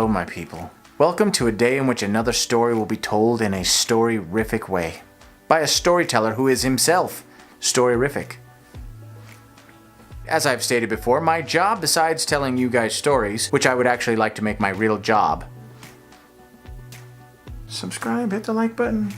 Hello, my people. Welcome to a day in which another story will be told in a story-rific way. By a storyteller who is himself story-rific. As I've stated before, my job, besides telling you guys stories, which I would actually like to make my real job. Subscribe, hit the like button.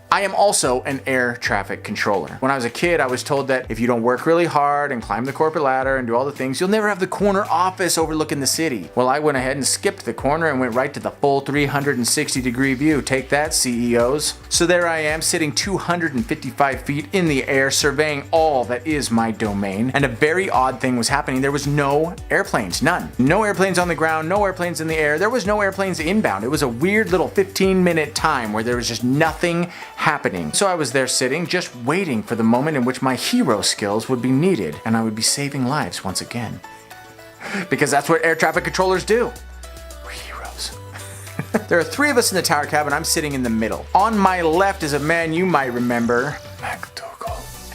I am also an air traffic controller. When I was a kid, I was told that if you don't work really hard and climb the corporate ladder and do all the things, you'll never have the corner office overlooking the city. Well, I went ahead and skipped the corner and went right to the full 360-degree view. Take that, CEOs. So there I am, sitting 255 feet in the air, surveying all that is my domain. And a very odd thing was happening. There was no airplanes, none. No airplanes on the ground, no airplanes in the air. There was no airplanes inbound. It was a weird little 15-minute time where there was just nothing happening. So I was there sitting, just waiting for the moment in which my hero skills would be needed and I would be saving lives once again. Because that's what air traffic controllers do. We're heroes. There are three of us in the tower cab and I'm sitting in the middle. On my left is a man you might remember.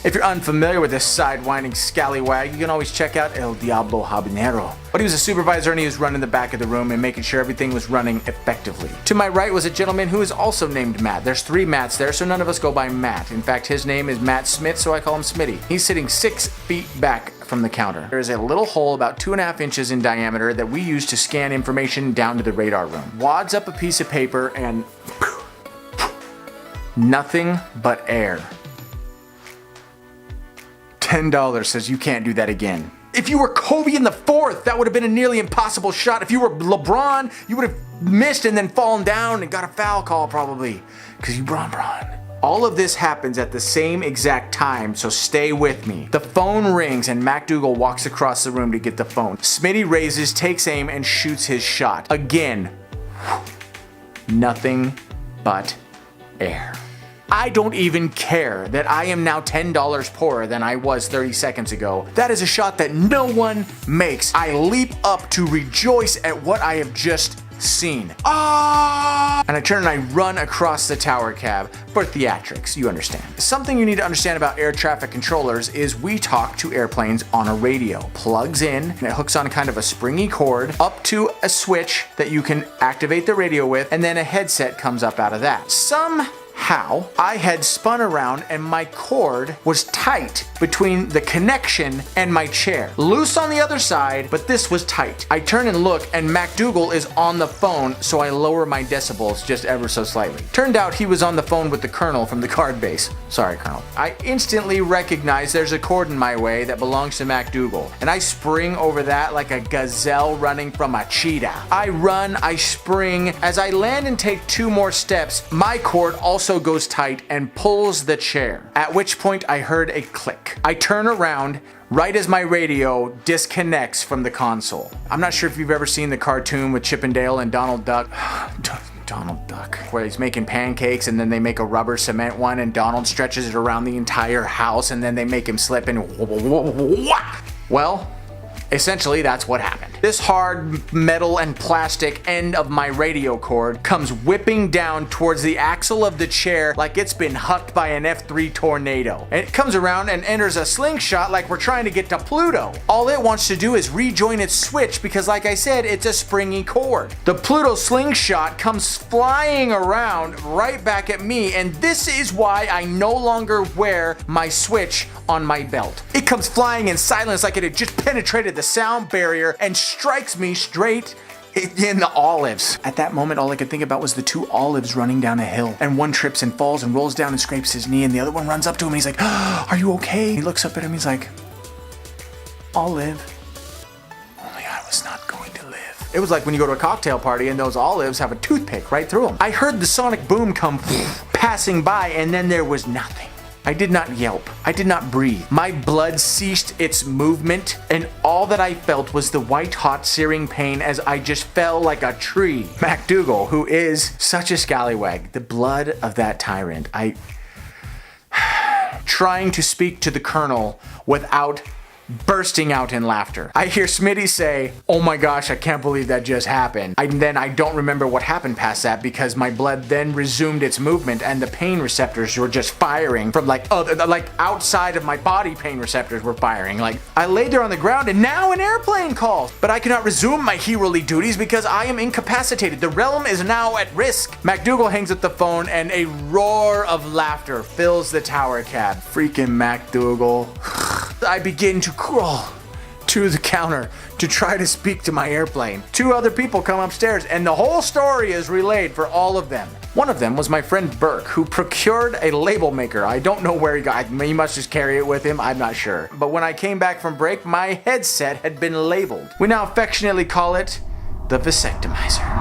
If you're unfamiliar with this sidewinding scallywag, you can always check out El Diablo Habanero. But he was a supervisor and he was running the back of the room and making sure everything was running effectively. To my right was a gentleman who is also named Matt. There's three Matts there, so none of us go by Matt. In fact, his name is Matt Smith, so I call him Smitty. He's sitting 6 feet back from the counter. There is a little hole about 2.5 inches in diameter that we use to scan information down to the radar room. Wads up a piece of paper and nothing but air. $10 says you can't do that again. If you were Kobe in the fourth, that would have been a nearly impossible shot. If you were LeBron, you would have missed and then fallen down and got a foul call probably. Because you Bron. All of this happens at the same exact time, so stay with me. The phone rings and MacDougal walks across the room to get the phone. Smitty raises, takes aim, and shoots his shot. Again, nothing but air. I don't even care that I am now $10 poorer than I was 30 seconds ago. That is a shot that no one makes. I leap up to rejoice at what I have just seen. Ah! And I turn and I run across the tower cab for theatrics, you understand. Something you need to understand about air traffic controllers is we talk to airplanes on a radio. Plugs in and it hooks on kind of a springy cord up to a switch that you can activate the radio with, and then a headset comes up out of that. Somehow, I had spun around and my cord was tight between the connection and my chair. Loose on the other side, but this was tight. I turn and look and MacDougal is on the phone, so I lower my decibels just ever so slightly. Turned out he was on the phone with the Colonel from the card base. Sorry, Colonel. I instantly recognize there's a cord in my way that belongs to MacDougal, and I spring over that like a gazelle running from a cheetah. I run, I spring. As I land and take 2 more steps, my cord also goes tight and pulls the chair, at which point I heard a click. I turn around right as my radio disconnects from the console. I'm not sure if you've ever seen the cartoon with Chip and Dale and Donald Duck. Donald Duck, where he's making pancakes and then they make a rubber cement one and Donald stretches it around the entire house and then they make him slip and well, essentially that's what happened. This hard metal and plastic end of my radio cord comes whipping down towards the axle of the chair like it's been hucked by an F3 tornado. And it comes around and enters a slingshot like we're trying to get to Pluto. All it wants to do is rejoin its switch because, like I said, it's a springy cord. The Pluto Slingshot comes flying around right back at me, and this is why I no longer wear my switch on my belt. It comes flying in silence like it had just penetrated the sound barrier and strikes me straight in the olives. At that moment, all I could think about was the 2 olives running down a hill, and one trips and falls and rolls down and scrapes his knee, and the other one runs up to him and he's like, "Are you okay?" He looks up at him, he's like, "I'll live. Only I was not going to live." It was like when you go to a cocktail party and those olives have a toothpick right through them. I heard the sonic boom come passing by, and then there was nothing. I did not yelp. I did not breathe. My blood ceased its movement, and all that I felt was the white-hot searing pain as I just fell like a tree. MacDougal, who is such a scallywag, the blood of that tyrant. Trying to speak to the Colonel without bursting out in laughter. I hear Smitty say, "Oh my gosh, I can't believe that just happened." And then I don't remember what happened past that because my blood then resumed its movement and the pain receptors were just firing from like outside of my body. Pain receptors were firing. Like, I laid there on the ground and now an airplane calls. But I cannot resume my heroly duties because I am incapacitated. The realm is now at risk. MacDougal hangs up the phone and a roar of laughter fills the tower cab. Freaking MacDougal. I begin to crawl to the counter to try to speak to my airplane. 2 other people come upstairs and the whole story is relayed for all of them. One of them was my friend Burke, who procured a label maker. I don't know where he got it. He must just carry it with him, I'm not sure. But when I came back from break, my headset had been labeled. We now affectionately call it the vasectomizer.